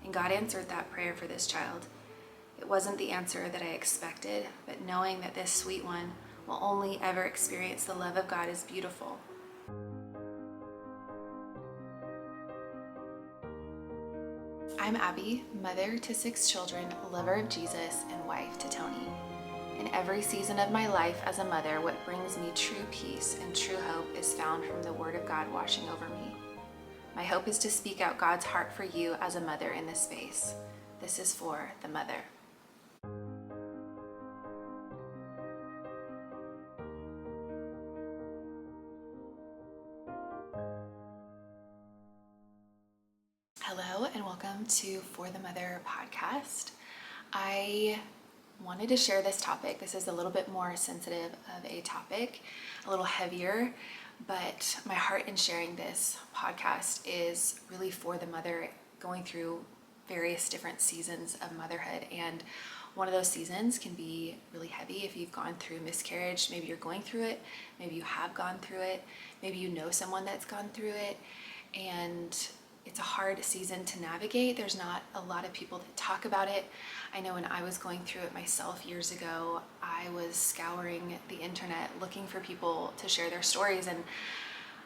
And God answered that prayer for this child. It wasn't the answer that I expected, but knowing that this sweet one will only ever experience the love of God is beautiful. I'm Abby, mother to 6 children, lover of Jesus, and wife to Tony. In every season of my life as a mother, what brings me true peace and true hope is found from the Word of God washing over me. My hope is to speak out God's heart for you as a mother in this space. This is for the mother. Hello and welcome to For the Mother podcast. I wanted to share this topic. This is a little bit more sensitive of a topic, a little heavier, but my heart in sharing this podcast is really for the mother going through various different seasons of motherhood. And one of those seasons can be really heavy if you've gone through miscarriage. Maybe you're going through it, maybe you have gone through it, maybe you know someone that's gone through it, and it's a hard season to navigate. There's not a lot of people that talk about it. I know when I was going through it myself years ago, I was scouring the internet looking for people to share their stories. And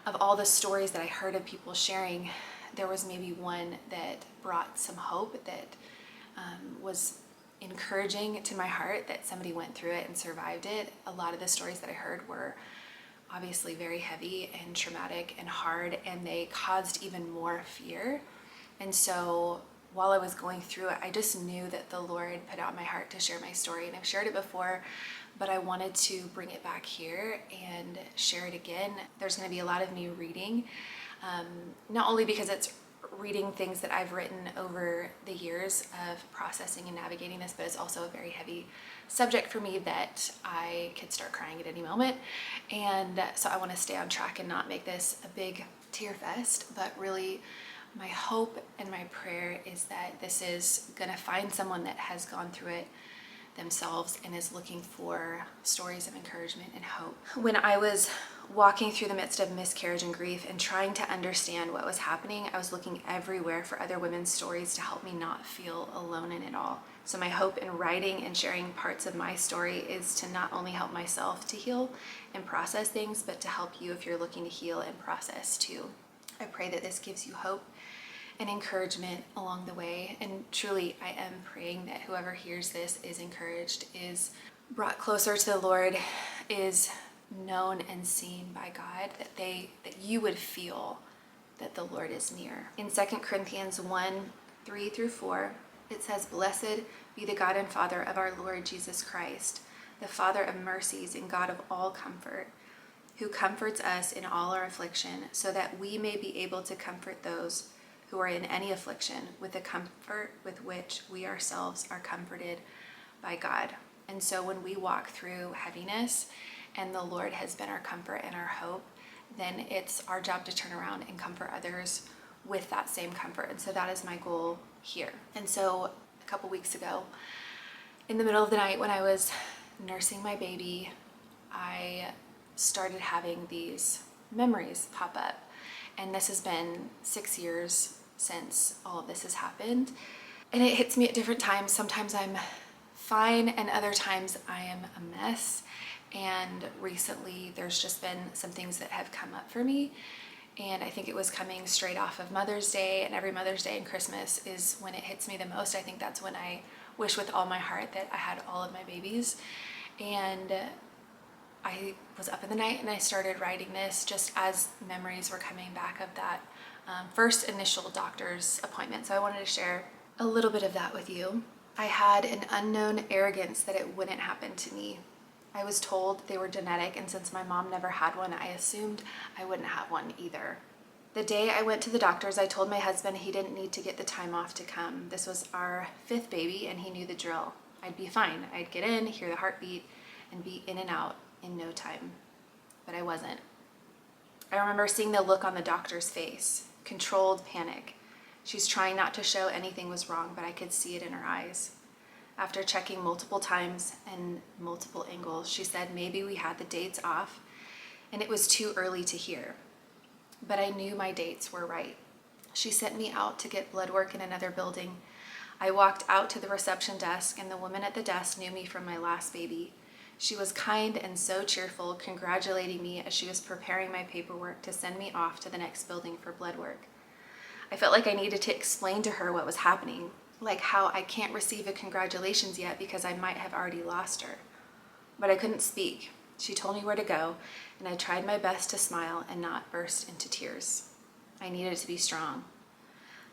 of all the stories that I heard of people sharing, there was maybe one that brought some hope, that was encouraging to my heart that somebody went through it and survived it. A lot of the stories that I heard were obviously very heavy and traumatic and hard, and they caused even more fear. And so while I was going through it, I just knew that the Lord put out my heart to share my story. And I've shared it before, but I wanted to bring it back here and share it again. There's going to be a lot of me reading, not only because it's reading things that I've written over the years of processing and navigating this, but it's also a very heavy subject for me that I could start crying at any moment. And so I want to stay on track and not make this a big tear fest, but really my hope and my prayer is that this is going to find someone that has gone through it themselves and is looking for stories of encouragement and hope. When I was walking through the midst of miscarriage and grief and trying to understand what was happening, I was looking everywhere for other women's stories to help me not feel alone in it all. So my hope in writing and sharing parts of my story is to not only help myself to heal and process things, but to help you if you're looking to heal and process too. I pray that this gives you hope and encouragement along the way. And truly, I am praying that whoever hears this is encouraged, is brought closer to the Lord, is known and seen by God, that you would feel that the Lord is near. In 2 Corinthians 1:3-4, it says, "Blessed be the God and Father of our Lord Jesus Christ, the Father of mercies and God of all comfort, who comforts us in all our affliction, so that we may be able to comfort those who are in any affliction with the comfort with which we ourselves are comforted by God." And so when we walk through heaviness and the Lord has been our comfort and our hope, then it's our job to turn around and comfort others with that same comfort. And so that is my goal here. And so a couple weeks ago, in the middle of the night when I was nursing my baby, I started having these memories pop up. And this has been 6 years since all of this has happened. And it hits me at different times. Sometimes I'm fine and other times I am a mess. And recently there's just been some things that have come up for me. And I think it was coming straight off of Mother's Day, and every Mother's Day and Christmas is when it hits me the most. I think that's when I wish with all my heart that I had all of my babies. And I was up in the night and I started writing this just as memories were coming back of that first initial doctor's appointment. So I wanted to share a little bit of that with you. I had an unknown arrogance that it wouldn't happen to me. I was told they were genetic, and since my mom never had one, I assumed I wouldn't have one either. The day I went to the doctor's, I told my husband he didn't need to get the time off to come. This was our 5th baby and he knew the drill. I'd be fine. I'd get in, hear the heartbeat, and be in and out in no time. But I wasn't. I remember seeing the look on the doctor's face, controlled panic. She's trying not to show anything was wrong, but I could see it in her eyes. After checking multiple times and multiple angles, she said maybe we had the dates off and it was too early to hear. But I knew my dates were right. She sent me out to get blood work in another building. I walked out to the reception desk, and the woman at the desk knew me from my last baby. She was kind and so cheerful, congratulating me as she was preparing my paperwork to send me off to the next building for blood work. I felt like I needed to explain to her what was happening, like how I can't receive a congratulations yet because I might have already lost her. But I couldn't speak. She told me where to go, and I tried my best to smile and not burst into tears. I needed to be strong.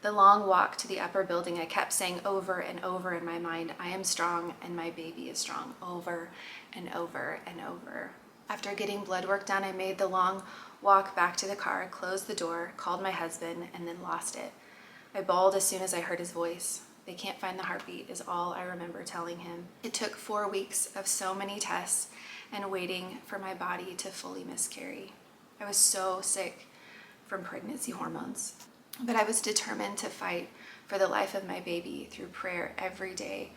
The long walk to the upper building, I kept saying over and over in my mind, I am strong and my baby is strong, over and over and over. After getting blood work done, I made the long walk back to the car, closed the door, called my husband, and then lost it. I bawled as soon as I heard his voice. They can't find the heartbeat is all I remember telling him. It took 4 weeks of so many tests and waiting for my body to fully miscarry. I was so sick from pregnancy hormones. But I was determined to fight for the life of my baby through prayer every day,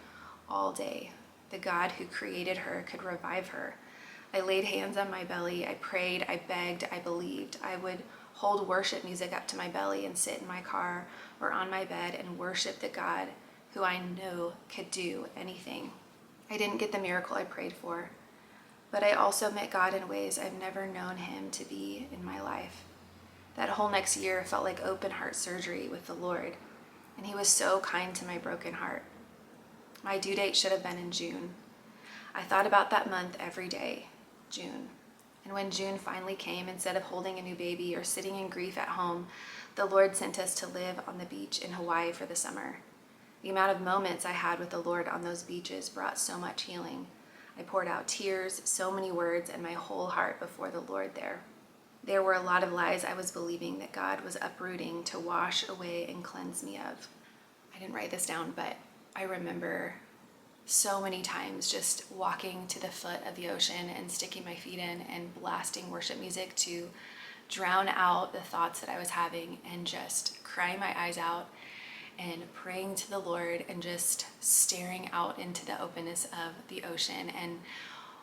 all day. The God who created her could revive her. I laid hands on my belly. I prayed. I begged. I believed. I would hold worship music up to my belly and sit in my car or on my bed and worship the God who I knew could do anything. I didn't get the miracle I prayed for, but I also met God in ways I've never known him to be in my life. That whole next year felt like open heart surgery with the Lord, and he was so kind to my broken heart. My due date should have been in June. I thought about that month every day, June. And when June finally came, instead of holding a new baby or sitting in grief at home, the Lord sent us to live on the beach in Hawaii for the summer. The amount of moments I had with the Lord on those beaches brought so much healing. I poured out tears, so many words, and my whole heart before the Lord there. There were a lot of lies I was believing that God was uprooting to wash away and cleanse me of. I didn't write this down, but I remember so many times just walking to the foot of the ocean and sticking my feet in and blasting worship music to drown out the thoughts that I was having and just crying my eyes out and praying to the Lord and just staring out into the openness of the ocean. And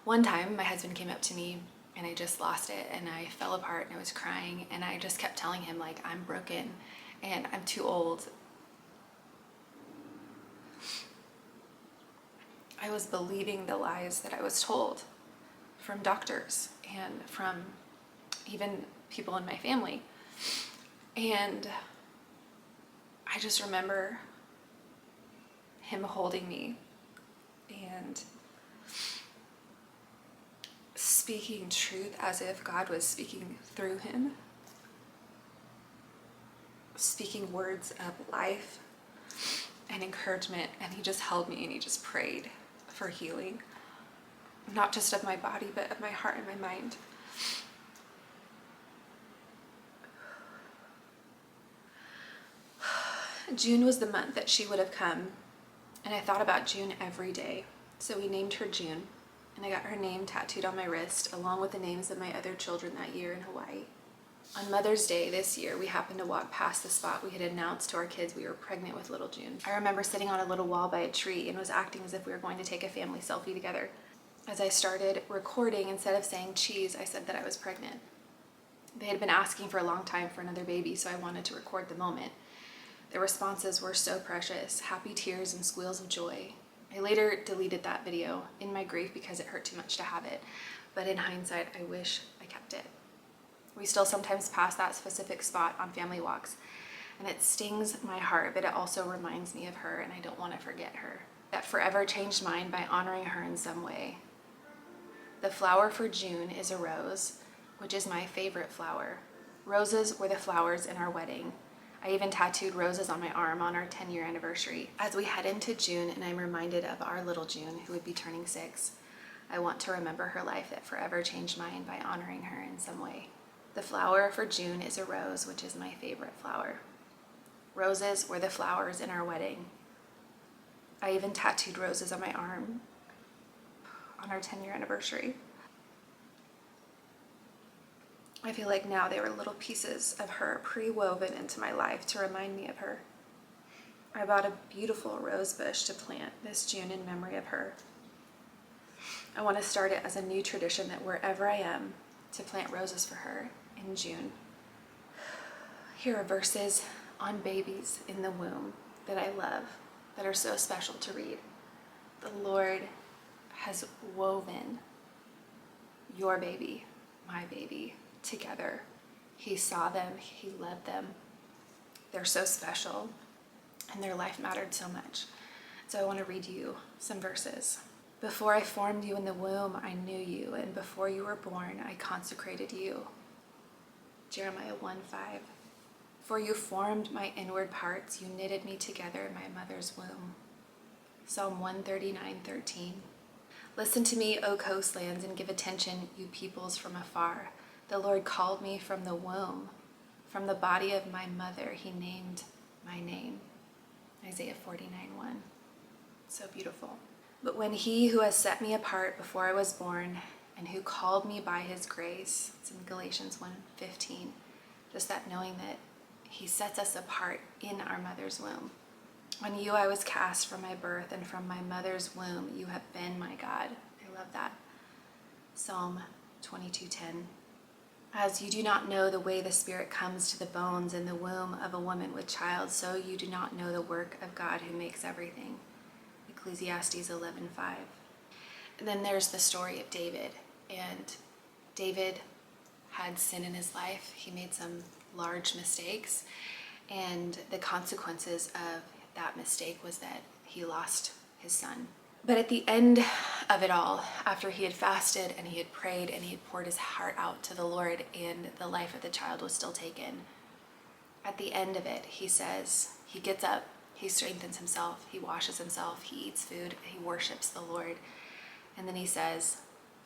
one time my husband came up to me and I just lost it and I fell apart and I was crying and I just kept telling him, like, I'm broken and I'm too old. I was believing the lies that I was told from doctors and from even people in my family. And I just remember him holding me and speaking truth as if God was speaking through him, speaking words of life and encouragement, and he just held me and he just prayed for healing, not just of my body, but of my heart and my mind. June was the month that she would have come, and I thought about June every day. So we named her June, and I got her name tattooed on my wrist, along with the names of my other children that year in Hawaii. On Mother's Day this year, we happened to walk past the spot we had announced to our kids we were pregnant with little June. I remember sitting on a little wall by a tree and was acting as if we were going to take a family selfie together. As I started recording, instead of saying cheese, I said that I was pregnant. They had been asking for a long time for another baby, so I wanted to record the moment. The responses were so precious, happy tears and squeals of joy. I later deleted that video in my grief because it hurt too much to have it, but in hindsight, I wish I kept it. We still sometimes pass that specific spot on family walks, and it stings my heart, but it also reminds me of her, and I don't want to forget her. That forever changed mine by honoring her in some way. The flower for June is a rose, which is my favorite flower. Roses were the flowers in our wedding. I even tattooed roses on my arm on our 10-year anniversary. As we head into June and I'm reminded of our little June, who would be turning 6, I want to remember her life that forever changed mine by honoring her in some way. The flower for June is a rose, which is my favorite flower. Roses were the flowers in our wedding. I even tattooed roses on my arm on our 10-year anniversary. I feel like now they were little pieces of her pre-woven into my life to remind me of her. I bought a beautiful rose bush to plant this June in memory of her. I want to start it as a new tradition that wherever I am, to plant roses for her in June. Here are verses on babies in the womb that I love, that are so special to read. The Lord has woven your baby, my baby, together. He saw them, He loved them. They're so special, and their life mattered so much. So I want to read you some verses. Before I formed you in the womb, I knew you, and before you were born, I consecrated you. Jeremiah 1:5. For you formed my inward parts, you knitted me together in my mother's womb. Psalm 139:13. Listen to me, O coastlands, and give attention, you peoples from afar. The Lord called me from the womb. From the body of my mother, He named my name. Isaiah 49:1. So beautiful. But when He who has set me apart before I was born, and who called me by His grace, it's in Galatians 1:15, just that knowing that He sets us apart in our mother's womb. On you I was cast from my birth, and from my mother's womb you have been my God. I love that. Psalm 22:10. As you do not know the way the Spirit comes to the bones in the womb of a woman with child, so you do not know the work of God who makes everything. Ecclesiastes 11:5. And then there's the story of David. And David had sin in his life. He made some large mistakes. And the consequences of that mistake was that he lost his son. But at the end of it all, after he had fasted and he had prayed and he had poured his heart out to the Lord, and the life of the child was still taken, at the end of it, he says, he gets up, he strengthens himself, he washes himself, he eats food, he worships the Lord. And then he says,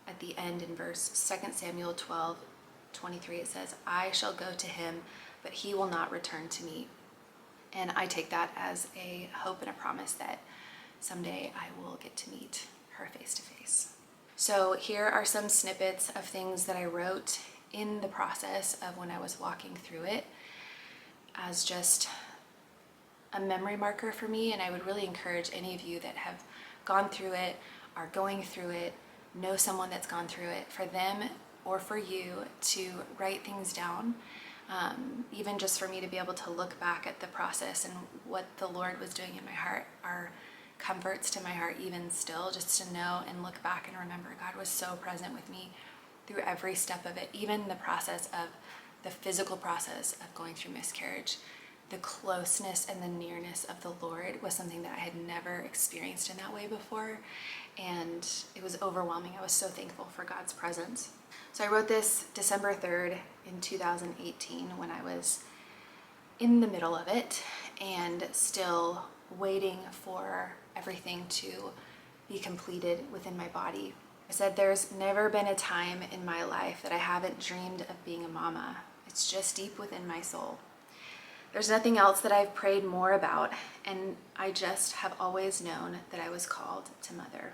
at the end in verse 2 Samuel 12:23, it says, I shall go to him, but he will not return to me. And I take that as a hope and a promise that someday I will get to meet her face to face. So here are some snippets of things that I wrote in the process of when I was walking through it as just a memory marker for me. And I would really encourage any of you that have gone through it, are going through it, know someone that's gone through it, for them or for you to write things down. Even just for me to be able to look back at the process and what the Lord was doing in my heart are comforts to my heart even still, just to know and look back and remember God was so present with me through every step of it, even the process of the physical process of going through miscarriage. The closeness and the nearness of the Lord was something that I had never experienced in that way before, and it was overwhelming. I was so thankful for God's presence. So I wrote this December 3rd in 2018 when I was in the middle of it and still waiting for everything to be completed within my body. I said, there's never been a time in my life that I haven't dreamed of being a mama. It's just deep within my soul. There's nothing else that I've prayed more about, and I just have always known that I was called to mother.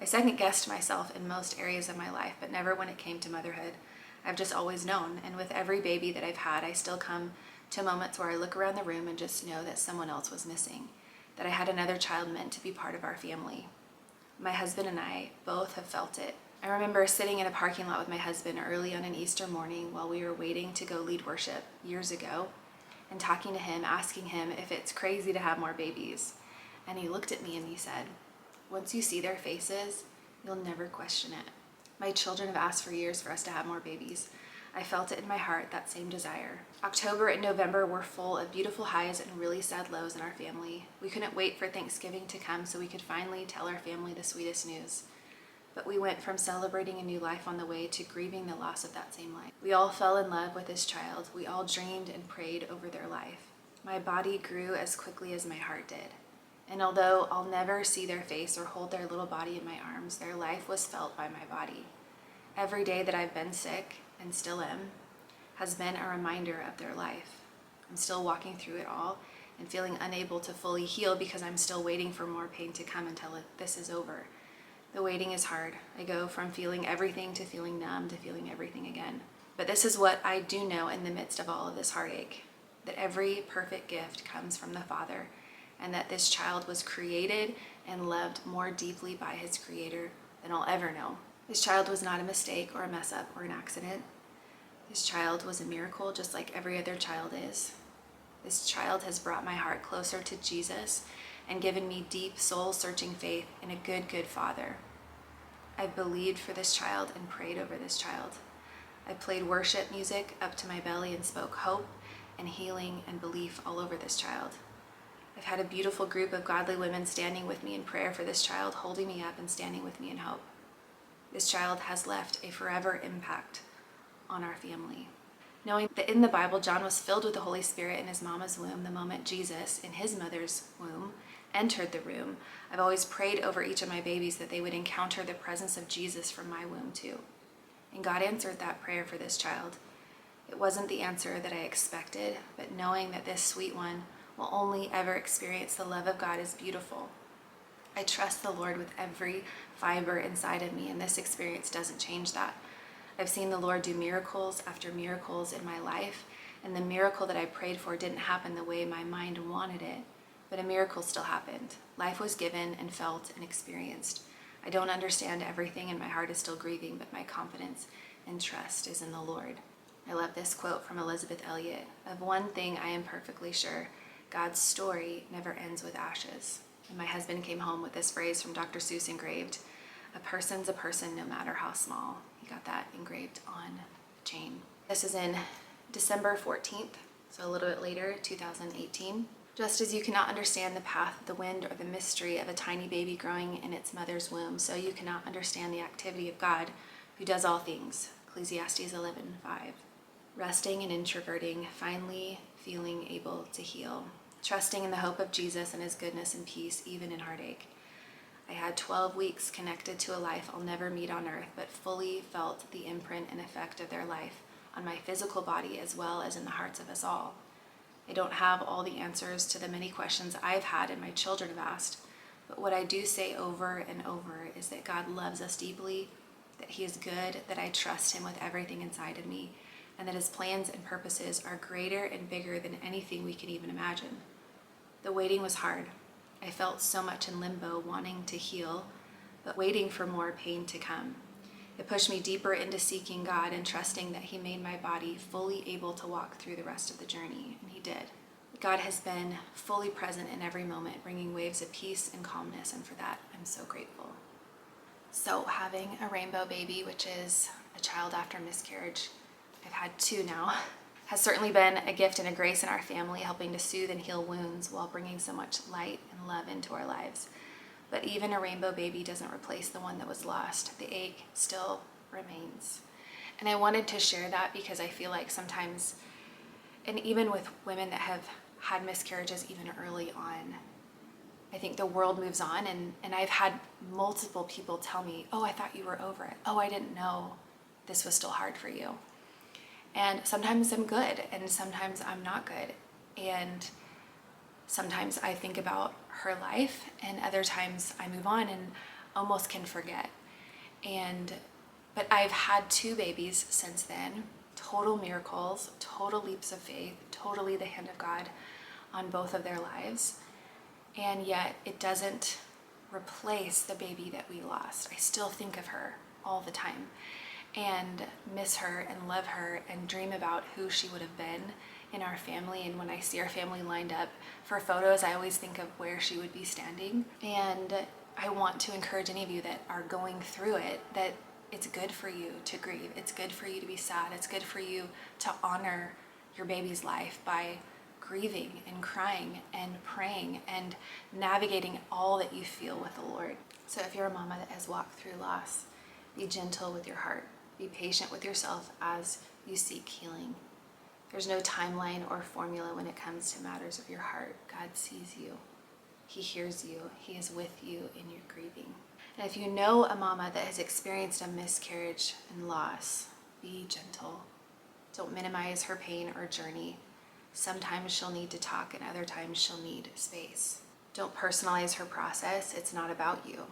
I second-guessed myself in most areas of my life, but never when it came to motherhood. I've just always known, and with every baby that I've had, I still come to moments where I look around the room and just know that someone else was missing, that I had another child meant to be part of our family. My husband and I both have felt it. I remember sitting in a parking lot with my husband early on an Easter morning while we were waiting to go lead worship years ago, and talking to him, asking him if it's crazy to have more babies. And he looked at me and he said, once you see their faces, you'll never question it. My children have asked for years for us to have more babies. I felt it in my heart, that same desire. October and November were full of beautiful highs and really sad lows in our family. We couldn't wait for Thanksgiving to come so we could finally tell our family the sweetest news. But we went from celebrating a new life on the way to grieving the loss of that same life. We all fell in love with this child. We all dreamed and prayed over their life. My body grew as quickly as my heart did. And although I'll never see their face or hold their little body in my arms, their life was felt by my body. Every day that I've been sick, and still am, has been a reminder of their life. I'm still walking through it all and feeling unable to fully heal because I'm still waiting for more pain to come until this is over. The waiting is hard. I go from feeling everything to feeling numb to feeling everything again. But this is what I do know in the midst of all of this heartache, that every perfect gift comes from the Father, and that this child was created and loved more deeply by his Creator than I'll ever know. This child was not a mistake or a mess up or an accident. This child was a miracle just like every other child is. This child has brought my heart closer to Jesus and given me deep soul-searching faith in a good, good Father. I've believed for this child and prayed over this child. I played worship music up to my belly and spoke hope and healing and belief all over this child. I've had a beautiful group of godly women standing with me in prayer for this child, holding me up and standing with me in hope. This child has left a forever impact on our family. Knowing that in the Bible, John was filled with the Holy Spirit in his mama's womb the moment Jesus, in his mother's womb, entered the room, I've always prayed over each of my babies that they would encounter the presence of Jesus from my womb too. And God answered that prayer for this child. It wasn't the answer that I expected, but knowing that this sweet one will only ever experience the love of God is beautiful. I trust the Lord with every fiber inside of me, and this experience doesn't change that. I've seen the Lord do miracles after miracles in my life, and the miracle that I prayed for didn't happen the way my mind wanted it, but a miracle still happened. Life was given and felt and experienced. I don't understand everything, and my heart is still grieving, but my confidence and trust is in the Lord. I love this quote from Elizabeth Elliot. Of one thing I am perfectly sure, God's story never ends with ashes. And my husband came home with this phrase from Dr. Seuss engraved, a person's a person no matter how small. He got that engraved on a chain. This is in December 14th, so a little bit later, 2018. Just as you cannot understand the path of the wind or the mystery of a tiny baby growing in its mother's womb, so you cannot understand the activity of God who does all things. Ecclesiastes 11:5. Resting and introverting, finally feeling able to heal. Trusting in the hope of Jesus and his goodness and peace, even in heartache. I had 12 weeks connected to a life I'll never meet on earth, but fully felt the imprint and effect of their life on my physical body as well as in the hearts of us all. I don't have all the answers to the many questions I've had and my children have asked, but what I do say over and over is that God loves us deeply, that he is good, that I trust him with everything inside of me, and that his plans and purposes are greater and bigger than anything we can even imagine. The waiting was hard. I felt so much in limbo, wanting to heal, but waiting for more pain to come. It pushed me deeper into seeking God and trusting that he made my body fully able to walk through the rest of the journey, and he did. God has been fully present in every moment, bringing waves of peace and calmness, and for that, I'm so grateful. So having a rainbow baby, which is a child after miscarriage, I've had 2 now, has certainly been a gift and a grace in our family, helping to soothe and heal wounds while bringing so much light and love into our lives. But even a rainbow baby doesn't replace the one that was lost. The ache still remains. And I wanted to share that because I feel like sometimes, and even with women that have had miscarriages even early on, I think the world moves on, and I've had multiple people tell me, oh, I thought you were over it. Oh, I didn't know this was still hard for you. And sometimes I'm good, and sometimes I'm not good. And sometimes I think about her life, and other times I move on and almost can forget. But I've had 2 babies since then, total miracles, total leaps of faith, totally the hand of God on both of their lives. And yet it doesn't replace the baby that we lost. I still think of her all the time and miss her and love her and dream about who she would have been in our family. And when I see our family lined up for photos, I always think of where she would be standing. And I want to encourage any of you that are going through it, that it's good for you to grieve. It's good for you to be sad. It's good for you to honor your baby's life by grieving and crying and praying and navigating all that you feel with the Lord. So if you're a mama that has walked through loss, be gentle with your heart. Be patient with yourself as you seek healing. There's no timeline or formula when it comes to matters of your heart. God sees you. He hears you. He is with you in your grieving. And if you know a mama that has experienced a miscarriage and loss, be gentle. Don't minimize her pain or journey. Sometimes she'll need to talk, and other times she'll need space. Don't personalize her process. It's not about you.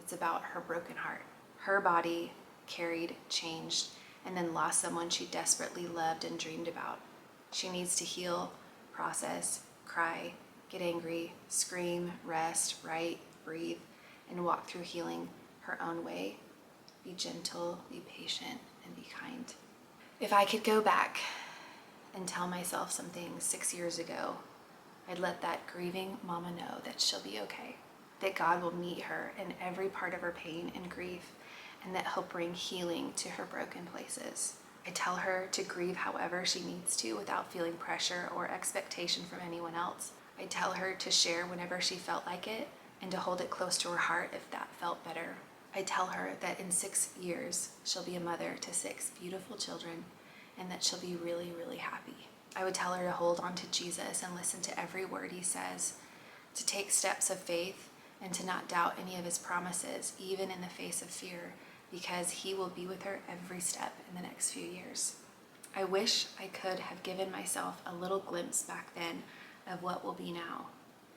It's about her broken heart. Her body carried, changed, and then lost someone she desperately loved and dreamed about. She needs to heal, process, cry, get angry, scream, rest, write, breathe, and walk through healing her own way. Be gentle, be patient, and be kind. If I could go back and tell myself something 6 years ago, I'd let that grieving mama know that she'll be okay, that God will meet her in every part of her pain and grief, and that he'll bring healing to her broken places. I tell her to grieve however she needs to without feeling pressure or expectation from anyone else. I tell her to share whenever she felt like it and to hold it close to her heart if that felt better. I tell her that in 6 years, she'll be a mother to 6 beautiful children and that she'll be really, really happy. I would tell her to hold on to Jesus and listen to every word he says, to take steps of faith and to not doubt any of his promises, even in the face of fear, because he will be with her every step in the next few years. I wish I could have given myself a little glimpse back then of what will be now.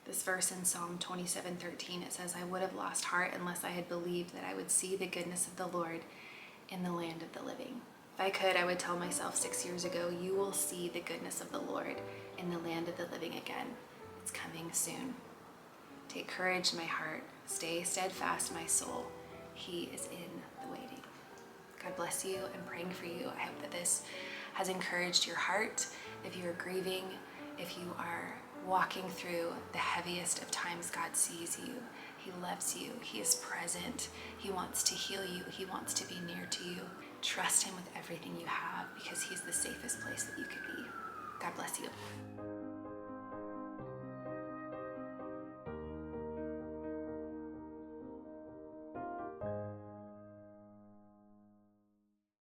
This verse in Psalm 27:13, it says, I would have lost heart unless I had believed that I would see the goodness of the Lord in the land of the living. If I could, I would tell myself 6 years ago, you will see the goodness of the Lord in the land of the living again. It's coming soon. Take courage, my heart. Stay steadfast, my soul. He is in the waiting. God bless you. I'm praying for you. I hope that this has encouraged your heart. If you are grieving, if you are walking through the heaviest of times, God sees you. He loves you. He is present. He wants to heal you. He wants to be near to you. Trust him with everything you have because he's the safest place that you could be. God bless you.